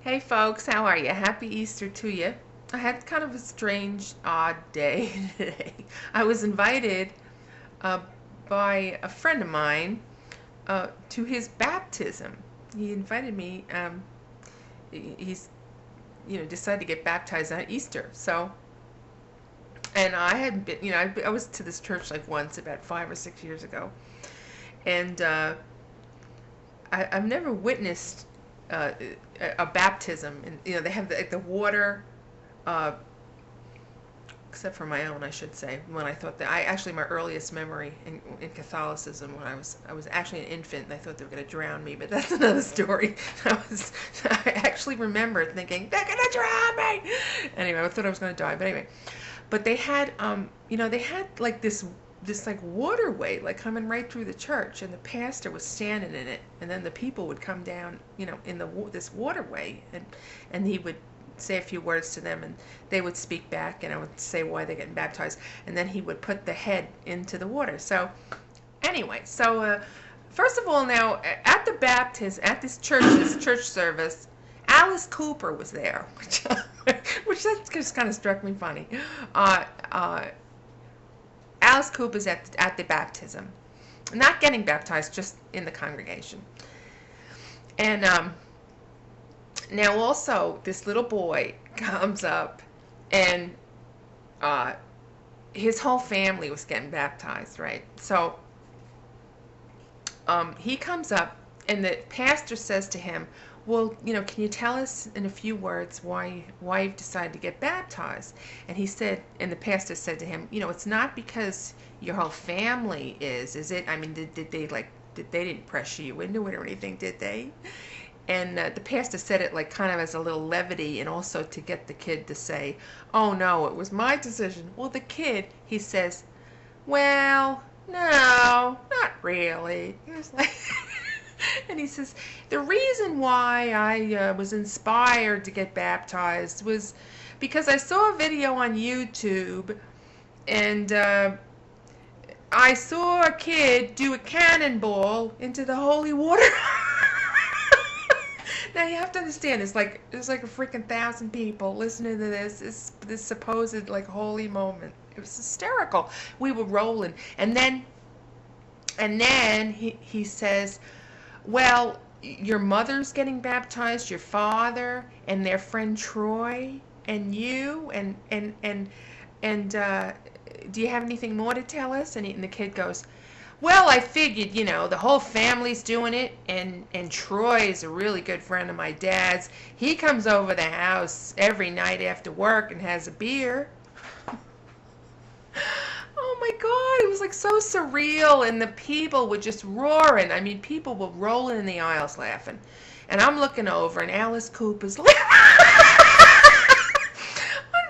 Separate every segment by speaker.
Speaker 1: Hey folks, how are you? Happy Easter to you. I had kind of a strange, odd day today. I was invited uh, by a friend of mine to his baptism. He invited me. He's decided to get baptized on Easter. So, and I had been, I was to this church like once about 5 or 6 years ago, and I've never witnessed uh, a baptism. And they have the water, uh, except for my own, I should say. When I thought that, I actually my earliest memory in Catholicism, when I was actually an infant, and I thought they were going to drown me, but that's another story. I actually remember thinking they're going to drown me. Anyway, I thought I was going to die, but anyway. But they had, they had like this like waterway like coming right through the church, and the pastor was standing in it, and then the people would come down in this waterway, and he would say a few words to them, and they would speak back, and I would say why they're getting baptized, and then he would put the head into the water. So anyway, first of all, now at the baptism at this church service, Alice Cooper was there, which that just kind of struck me funny. uh, uh, Alice Cooper's at the baptism, not getting baptized, just in the congregation. And now also this little boy comes up, and his whole family was getting baptized, right? So he comes up, and the pastor says to him, well, can you tell us in a few words why you've decided to get baptized? And he said, and the pastor said to him, it's not because your whole family is it? I mean, did they didn't pressure you into it or anything, did they? And the pastor said it like kind of as a little levity, and also to get the kid to say, oh no, it was my decision. Well, the kid, he says, well, no, not really. He was like, and he says, the reason why I was inspired to get baptized was because I saw a video on YouTube, and I saw a kid do a cannonball into the holy water. Now you have to understand, there's like a freaking 1,000 people listening to this supposed like holy moment. It was hysterical. We were rolling, and then he says, well, your mother's getting baptized, your father, and their friend Troy, and you, and do you have anything more to tell us? And the kid goes, well, I figured, the whole family's doing it, and Troy's a really good friend of my dad's. He comes over the house every night after work and has a beer. Oh my God, it was like so surreal, and the people were just roaring. I mean, people were rolling in the aisles laughing. And I'm looking over, and Alice Cooper's like,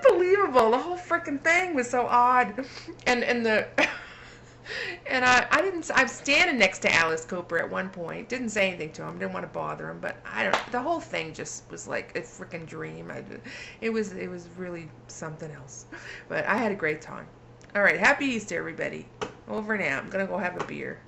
Speaker 1: unbelievable. The whole freaking thing was so odd. And I was standing next to Alice Cooper at one point. Didn't say anything to him. Didn't want to bother him. But the whole thing just was like a freaking dream. It was really something else. But I had a great time. All right, happy Easter, everybody. Over now. I'm gonna go have a beer.